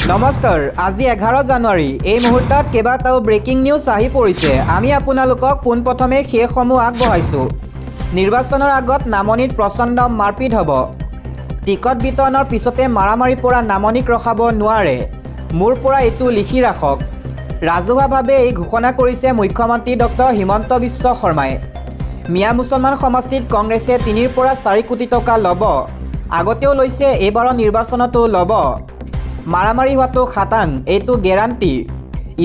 নমস্কাৰ, আজি 11 জানুৱাৰী। এই মুহূৰ্তত কেইবাটাও ব্ৰেকিং নিউজ আহি পৰিছে। আমি আপোনালোকক পোনপ্ৰথমে সেইসমূহ আগবঢ়াইছোঁ। নিৰ্বাচনৰ আগত নামনিত প্ৰচণ্ড মাৰপিট হ'ব। টিকট বিতৰণৰ পিছতে মাৰামাৰি পৰা নামনিক ৰখাব নোৱাৰে। মোৰ পৰা এইটো লিখি ৰাখক। ৰাজহুৱাভাৱে এই ঘোষণা কৰিছে মুখ্যমন্ত্ৰী ডক্টৰ হিমন্ত বিশ্ব শৰ্মাই। মিয়া মুছলমান সমষ্টিত কংগ্ৰেছে 3ৰ পৰা 4 কোটি টকা ল'ব। আগতেও লৈছে, এইবাৰৰ নিৰ্বাচনতো ল'ব। মাৰামাৰি হোৱাটো খাটাং, এইটো গেৰাণ্টি।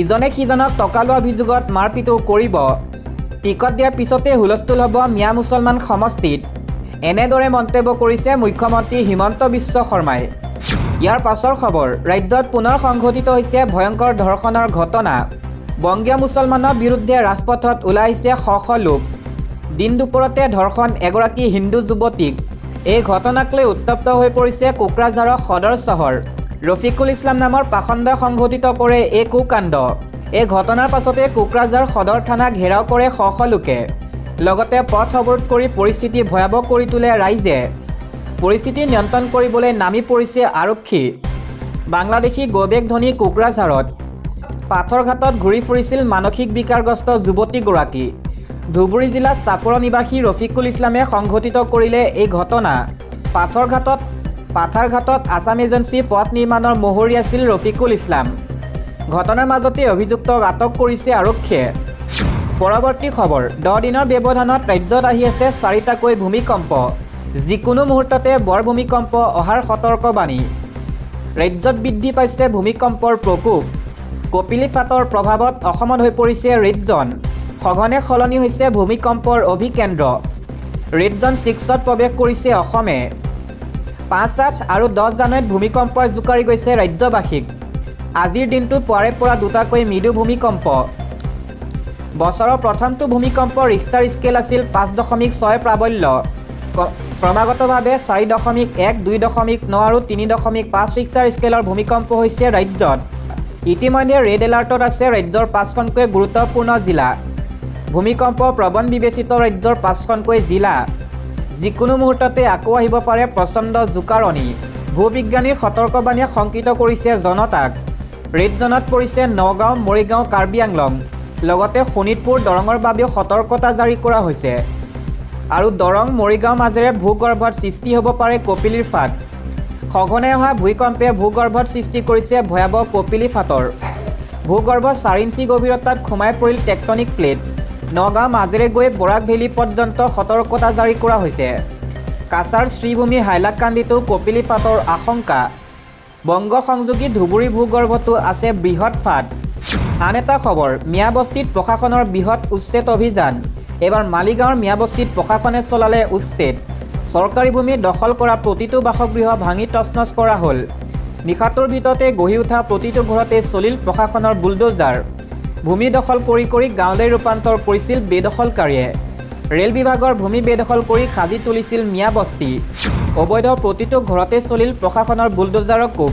ইজনে সিজনক টকা লোৱা অভিযোগত মাৰপিটো কৰিব। টিকট দিয়াৰ পিছতে হুলস্থুল হ'ব মিয়া মুছলমান সমষ্টিত। এনেদৰে মন্তব্য কৰিছে মুখ্যমন্ত্ৰী হিমন্ত বিশ্ব শৰ্মাই। ইয়াৰ পাছৰ খবৰ, ৰাজ্যত পুনৰ সংঘটিত হৈছে ভয়ংকৰ ধৰ্ষণৰ ঘটনা। বংগীয় মুছলমানৰ বিৰুদ্ধে ৰাজপথত ওলাই আহিছে শ শ লোক। দিন দুপৰতে ধৰ্ষণ এগৰাকী হিন্দু যুৱতীক। এই ঘটনাক লৈ উত্তপ্ত হৈ পৰিছে কোকৰাঝাৰৰ সদৰ চহৰ। ৰফিকুল ইছলাম নামৰ পাখণ্ডই সংঘটিত কৰে এই কুকাণ্ড। এই ঘটনাৰ পাছতে কোকৰাঝাৰ সদৰ থানা ঘেৰাও কৰে শ শ লোকে। লগতে পথ অৱৰোধ কৰি পৰিস্থিতি ভয়াৱহ কৰি তোলে ৰাইজে। পৰিস্থিতি নিয়ন্ত্ৰণ কৰিবলৈ নামি পৰিছে আৰক্ষী। বাংলাদেশী গৌবেগধনী কোকৰাঝাৰত পাথৰঘাটত ঘূৰি ফুৰিছিল মানসিক বিকাৰগ্ৰস্ত যুৱতীগৰাকী। ধুবুৰী জিলাত চাপৰ নিবাসী ৰফিকুল ইছলামে সংঘটিত কৰিলে এই ঘটনা। পাথাৰঘাটত আছাম এজেঞ্চি পথ নিৰ্মাণৰ মহৰী আছিল ৰফিকুল ইছলাম। ঘটনাৰ মাজতে অভিযুক্তক আটক কৰিছে আৰক্ষীয়ে। পৰৱৰ্তী খবৰ, 10 দিনৰ ব্যৱধানত ৰাজ্যত আহি আছে 4টাকৈ ভূমিকম্প। যিকোনো মুহূৰ্ততে বৰ ভূমিকম্প অহাৰ সতৰ্কবাণী। ৰাজ্যত বৃদ্ধি পাইছে ভূমিকম্পৰ প্ৰকোপ। কপিলীফাটৰ প্ৰভাৱত অসমত হৈ পৰিছে ৰেড জন। সঘনে সলনি হৈছে ভূমিকম্পৰ অভিকেন্দ্ৰ। ৰেড জন 6ত প্ৰৱেশ কৰিছে অসমে। 5, 8 আৰু 10 জানুৱাৰীত ভূমিকম্পই জোকাৰি গৈছে ৰাজ্যবাসীক। আজিৰ দিনটোত পুৱাৰে পৰা 2টাকৈ মৃদু ভূমিকম্প। বছৰৰ প্ৰথমটো ভূমিকম্প ৰিখটাৰ স্কেল আছিল 5.6 প্ৰাবল্য। ক্ৰমাগতভাৱে 4.1, 2.9 আৰু 3.5 ৰিখটাৰ স্কেলৰ ভূমিকম্প হৈছে ৰাজ্যত। ইতিমধ্যে ৰেড এলাৰ্টত আছে ৰাজ্যৰ 5খনকৈ গুৰুত্বপূৰ্ণ জিলা। ভূমিকম্প প্ৰৱণ বিবেচিত ৰাজ্যৰ 5খনকৈ জিলা। যিকোনো মুহূৰ্ততে আকৌ আহিব পাৰে প্ৰচণ্ড জোকাৰণি। ভূবিজ্ঞানীৰ সতৰ্কবাণীয়ে শংকিত কৰিছে জনতাক। ৰেড জোনত পৰিছে নগাঁও, মৰিগাঁও, কাৰ্বি আংলং। লগতে শোণিতপুৰ, দৰঙৰ বাবেও সতৰ্কতা জাৰি কৰা হৈছে। আৰু দৰং, মৰিগাঁও মাজেৰে ভূগৰ্ভত সৃষ্টি হ'ব পাৰে কপিলীফাট। সঘনাই অহা ভূমিকম্পে ভূগৰ্ভত সৃষ্টি কৰিছে ভয়াৱহ কপিলীফাটৰ। ভূগৰ্ভত 4 ইঞ্চি গভীৰতাত সোমাই পৰিল টেকটনিক প্লেট। নগাঁও মাজেৰে গৈ বৰাক ভেলী পৰ্যন্ত সতৰ্কতা জাৰি কৰা হৈছে। কাছাৰ, শ্ৰীভূমি, হাইলাকান্দিতো কপিলীফাটৰ আশংকা। বংগ সংযোগী ধুবুৰী ভূগৰ্ভতো আছে বৃহৎ ফাট। আন এটা খবৰ, মিয়াবস্তিত প্ৰশাসনৰ বৃহৎ উচ্ছেদ অভিযান। এইবাৰ মালিগাঁৱৰ মিয়াবস্তিত প্ৰশাসনে চলালে উচ্ছেদ। চৰকাৰী ভূমি দখল কৰা প্ৰতিটো বাসগৃহ ভাঙি তছনছ কৰা হ'ল। নিশাটোৰ ভিতৰতে গঢ়ি উঠা প্ৰতিটো ঘৰতে চলিল প্ৰশাসনৰ বুলডোজাৰ। ভূমি দখল কৰি কৰি গাঁৱলৈ ৰূপান্তৰ কৰিছিল বেদখলকাৰীয়ে। ৰেল বিভাগৰ ভূমি বেদখল কৰি সাজি তুলিছিল মিয়াবস্তি। অবৈধ প্ৰতিটো ঘৰতে চলিল প্ৰশাসনৰ বুলডোজাৰৰ কোব।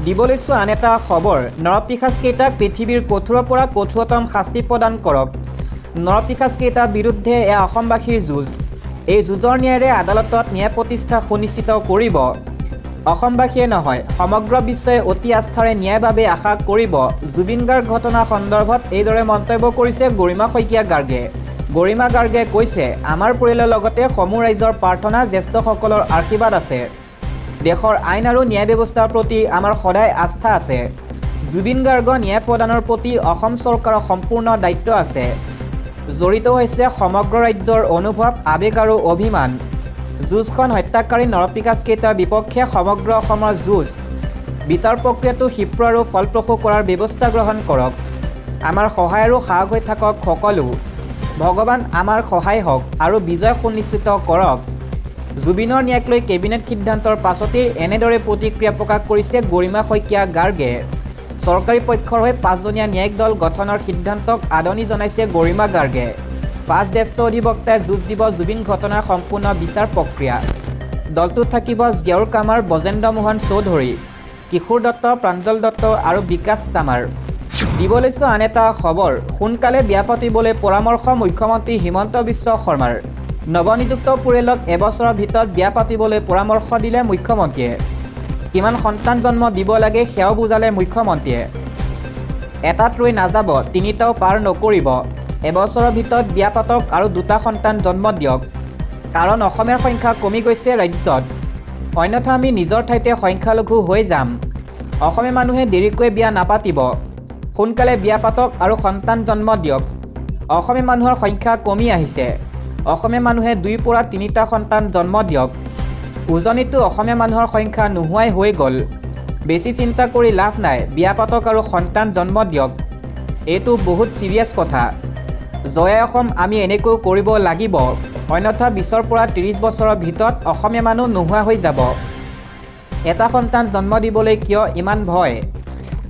দিব লৈছোঁ আন এটা খবৰ, নৰপিশাচকেইটাক পৃথিৱীৰ কঠোৰৰ পৰা কঠোৰতম শাস্তি প্ৰদান কৰক। নৰপিশাচকেইটাৰ বিৰুদ্ধে এয়া অসমবাসীৰ যুঁজ। এই যুঁজৰ ন্যায়েৰে আদালতত ন্যায় প্ৰতিষ্ঠা সুনিশ্চিত কৰিব। অসমবাসীয়ে নহয়, সমগ্ৰ বিশ্বই অতি আস্থাৰে ন্যায়ৰ বাবে আশা কৰিব। জুবিন গাৰ্গ ঘটনা সন্দৰ্ভত এইদৰে মন্তব্য কৰিছে গৰিমা শইকীয়া গাৰ্গে। গৰিমা গাৰ্গে কৈছে, আমাৰ পৰিয়ালৰ লগতে সমূহ ৰাইজৰ প্ৰাৰ্থনা, জ্যেষ্ঠসকলৰ আশীৰ্বাদ আছে। দেশৰ আইন আৰু ন্যায় ব্যৱস্থাৰ প্ৰতি আমাৰ সদায় আস্থা আছে। জুবিন গাৰ্গৰ ন্যায় প্ৰদানৰ প্ৰতি অসম চৰকাৰৰ সম্পূৰ্ণ দায়িত্ব আছে। জড়িত হৈছে সমগ্ৰ ৰাজ্যৰ অনুভৱ, আৱেগ আৰু অভিমান। যুঁজখন হত্যাকাৰী নৰপিশাচকেইটাৰ বিপক্ষে সমগ্ৰ অসমৰ যুঁজ। বিচাৰ প্ৰক্ৰিয়াটো ক্ষীপ্ৰ আৰু ফলপ্ৰসূ কৰাৰ ব্যৱস্থা গ্ৰহণ কৰক। আমাৰ সহায় আৰু সাহস হৈ থাকক সকলো। ভগৱান আমাৰ সহায় হওক আৰু বিজয় সুনিশ্চিত কৰক। জুবিনৰ ন্যায়ক লৈ কেবিনেট সিদ্ধান্তৰ পাছতেই এনেদৰে প্ৰতিক্ৰিয়া প্ৰকাশ কৰিছে গৰিমা শইকীয়া গাৰ্গে। চৰকাৰী পক্ষৰ হৈ 5জনীয়া ন্যায়িক দল গঠনৰ সিদ্ধান্তক আদৰণি জনাইছে গৰিমা গাৰ্গে। 5 জ্যেষ্ঠ অধিবক্তাই যুঁজ দিব জুবিন ঘটনাৰ সম্পূৰ্ণ বিচাৰ প্ৰক্ৰিয়া। দলটোত থাকিব জিয়াউৰ কামাৰ, বজেন্দ্ৰ মোহন চৌধুৰী, কিশোৰ দত্ত, প্ৰাঞ্জল দত্ত আৰু বিকাশ চামাৰ। দিব লৈছোঁ আন এটা খবৰ, সোনকালে বিয়া পাতিবলৈ পৰামৰ্শ মুখ্যমন্ত্ৰী হিমন্ত বিশ্ব শৰ্মাৰ। নৱনিযুক্ত পৰিয়ালক এবছৰৰ ভিতৰত বিয়া পাতিবলৈ পৰামৰ্শ দিলে মুখ্যমন্ত্ৰীয়ে। কিমান সন্তান জন্ম দিব লাগে সেয়াও বুজালে মুখ্যমন্ত্ৰীয়ে। এটাত ৰৈ নাযাব, তিনিটাও পাৰ নকৰিব। এবছৰৰ ভিতৰত বিয়া পাতক আৰু 2টা সন্তান জন্ম দিয়ক, কাৰণ অসমীয়াৰ সংখ্যা কমি গৈছে ৰাজ্যত। অন্যথা আমি নিজৰ ঠাইতে সংখ্যালঘু হৈ যাম। অসমীয়া মানুহে দেৰিকৈ বিয়া নাপাতিব, সোনকালে বিয়া পাতক আৰু সন্তান জন্ম দিয়ক। অসমীয়া মানুহৰ সংখ্যা কমি আহিছে। অসমীয়া মানুহে 2 পৰা 3টা সন্তান জন্ম দিয়ক। উজনিতো অসমীয়া মানুহৰ সংখ্যা নোহোৱাই হৈ গ'ল। বেছি চিন্তা কৰি লাভ নাই, বিয়া পাতক আৰু সন্তান জন্ম দিয়ক। এইটো বহুত চিৰিয়াছ কথা। জয় অসম আমি এনেকৈ কৰিব লাগিব, অন্যথা 20 পৰা 30 বছৰৰ ভিতৰত অসমীয়া মানুহ নোহোৱা হৈ যাব। এটা সন্তান জন্ম দিবলৈ কিয় ইমান ভয়?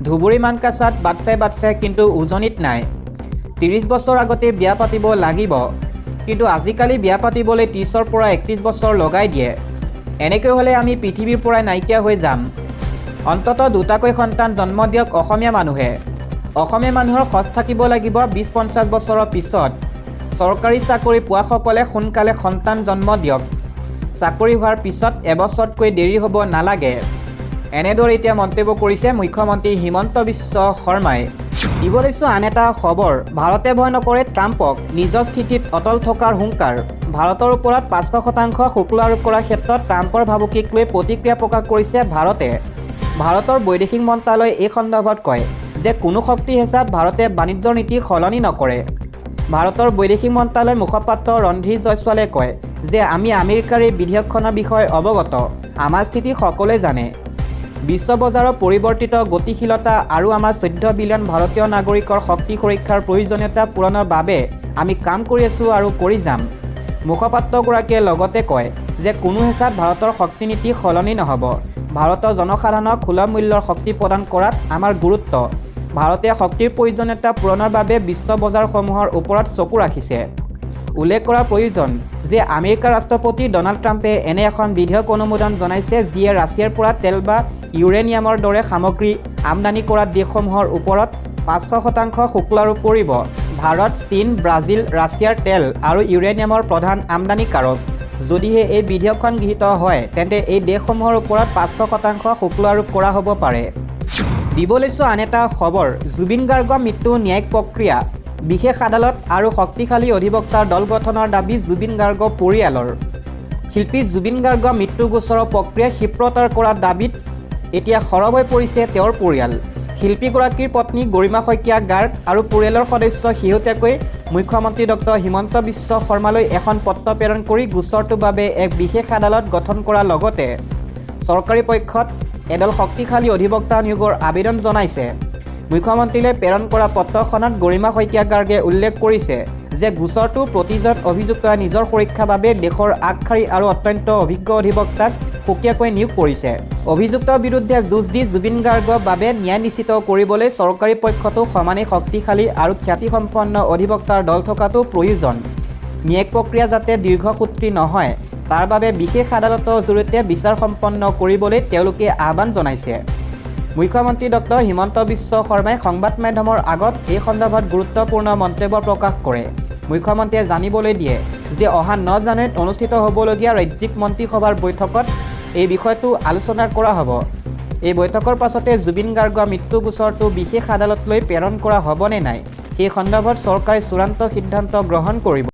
ধুবুৰী মানকাছাত বাটছে কিন্তু উজনিত নাই। 30 বছৰ আগতে বিয়া পাতিব লাগিব, কিন্তু আজিকালি বিয়া পাতিবলৈ 30 পৰা 31 বছৰ লগাই দিয়ে। এনেকৈ হ'লে আমি পৃথিৱীৰ পৰাই নাইকিয়া হৈ যাম। অন্ততঃ 2টাকৈ সন্তান জন্ম দিয়ক অসমীয়া মানুহে। অসমীয়া মানুহৰ খচ থাকিব লাগিব 20-50 বছৰৰ পিছত। চৰকাৰী চাকৰি পোৱাসকলে সোনকালে সন্তান জন্ম দিয়ক। চাকৰি হোৱাৰ পিছত এবছৰতকৈ দেৰি হ'ব নালাগে। এনেদৰে এতিয়া মন্তব্য কৰিছে মুখ্যমন্ত্ৰী হিমন্ত বিশ্ব শৰ্মাই। দিব লৈছোঁ আন এটা খবৰ। ভাৰতে ভয় নকৰে ট্ৰাম্পক, নিজৰ স্থিতিত অটল থকাৰ হুংকাৰ। ভাৰতৰ ওপৰত 500% শুল্ক আৰোপ কৰাৰ ক্ষেত্ৰত ট্ৰাম্পৰ ভাবুকিক লৈ প্ৰতিক্ৰিয়া প্ৰকাশ কৰিছে ভাৰতে। ভাৰতৰ বৈদেশিক মন্ত্ৰালয়ে এই সন্দৰ্ভত কয় যে কোনো শক্তি হেঁচাত ভাৰতে বাণিজ্যৰ নীতি সলনি নকৰে। ভাৰতৰ বৈদেশিক মন্ত্ৰালয়ৰ মুখপাত্ৰ ৰণধীৰ জয়ছোৱালে কয় যে আমি আমেৰিকাৰ এই বিধেয়কখনৰ বিষয়ে অৱগত, আমাৰ স্থিতি সকলোৱে জানে। বিশ্ব বজাৰৰ পৰিৱৰ্তিত গতিশীলতা আৰু আমাৰ 14 বিলিয়ন ভাৰতীয় নাগৰিকৰ শক্তি সুৰক্ষাৰ প্ৰয়োজনীয়তা পূৰণৰ বাবে আমি কাম কৰি আছোঁ আৰু কৰি যাম। মুখপাত্ৰগৰাকীয়ে লগতে কয় যে কোনো হেঁচাত ভাৰতৰ শক্তি নীতি সলনি নহ'ব। ভাৰতৰ জনসাধাৰণক সুলভ মূল্যৰ শক্তি প্ৰদান কৰাত আমাৰ গুৰুত্ব। ভাৰতে শক্তিৰ প্ৰয়োজনীয়তা পূৰণৰ বাবে বিশ্ব বজাৰসমূহৰ ওপৰত চকু ৰাখিছে। উল্লেখ কৰা প্ৰয়োজন যে আমেৰিকাৰ ৰাষ্ট্ৰপতি ডনাল্ড ট্ৰাম্পে এনে এখন বিধেয়ক অনুমোদন জনাইছে যিয়ে ৰাছিয়াৰ পৰা তেল বা ইউৰেনিয়ামৰ দৰে সামগ্ৰী আমদানি কৰা দেশসমূহৰ ওপৰত 500% শুল্ক আৰোপ কৰিব। ভাৰত, চীন, ব্ৰাজিল ৰাছিয়াৰ তেল আৰু ইউৰেনিয়ামৰ প্ৰধান আমদানিকাৰক। যদিহে এই বিধেয়কখন গৃহীত হয় তেন্তে এই দেশসমূহৰ ওপৰত 500% শুল্ক আৰোপ কৰা হ'ব পাৰে। দিব লৈছোঁ আন এটা খবৰ। জুবিন গাৰ্গৰ মৃত্যু ন্যায়িক প্ৰক্ৰিয়া। বিশেষ আদালত আৰু শক্তিশালী অধিবক্তাৰ দল গঠনৰ দাবী জুবিন গাৰ্গ পৰিয়ালৰ। শিল্পী জুবিন গাৰ্গৰ মৃত্যু গোচৰৰ প্ৰক্ৰিয়া ক্ষিপ্ৰতৰ কৰাৰ দাবীত এতিয়া সৰব হৈ পৰিছে তেওঁৰ পৰিয়াল। শিল্পীগৰাকীৰ পত্নী গৰিমা শইকীয়া গাৰ্গ আৰু পৰিয়ালৰ সদস্য শেহতীয়াকৈ মুখ্যমন্ত্ৰী ডক্টৰ হিমন্ত বিশ্ব শৰ্মালৈ এখন পত্ৰ প্ৰেৰণ কৰি গোচৰটোৰ বাবে এক বিশেষ আদালত গঠন কৰাৰ লগতে চৰকাৰী পক্ষত এদল শক্তিশালী অধিবক্তা নিয়োগৰ আবেদন জনাইছে। মুখ্যমন্ত্ৰীলৈ প্ৰেৰণ কৰা পত্ৰখনত গৰিমা শইকীয়া গাৰ্গে উল্লেখ কৰিছে যে গোচৰটো প্ৰতিজন অভিযুক্তই নিজৰ সুৰক্ষাৰ বাবে দেশৰ আগশাৰী আৰু অত্যন্ত অভিজ্ঞ অধিবক্তাক সুকীয়াকৈ নিয়োগ কৰিছে। অভিযুক্তৰ বিৰুদ্ধে যুঁজ দি জুবিন গাৰ্গৰ বাবে ন্যায় নিশ্চিত কৰিবলৈ চৰকাৰী পক্ষতো সমানেই শক্তিশালী আৰু খ্যাতিসম্পন্ন অধিবক্তাৰ দল থকাটো প্ৰয়োজন। ন্যায়িক প্ৰক্ৰিয়া যাতে দীৰ্ঘসূত্ৰী নহয় তাৰ বাবে বিশেষ আদালতৰ জৰিয়তে বিচাৰ সম্পন্ন কৰিবলৈ তেওঁলোকে আহ্বান জনাইছে। মুখ্যমন্ত্ৰী ডক্টৰ হিমন্ত বিশ্ব শৰ্মাই সংবাদ মাধ্যমৰ আগত এই সন্দৰ্ভত গুৰুত্বপূৰ্ণ মন্তব্য প্ৰকাশ কৰে। মুখ্যমন্ত্ৰীয়ে জানিবলৈ দিয়ে যে অহা 9 জানুৱাৰীত অনুষ্ঠিত হ'বলগীয়া ৰাজ্যিক মন্ত্ৰীসভাৰ বৈঠকত এই বিষয়টো আলোচনা কৰা হ'ব। এই বৈঠকৰ পাছতে জুবিন গাৰ্গৰ মৃত্যু গোচৰটো বিশেষ আদালতলৈ প্ৰেৰণ কৰা হ'বনে নাই সেই সন্দৰ্ভত চৰকাৰে চূড়ান্ত সিদ্ধান্ত গ্ৰহণ কৰিব।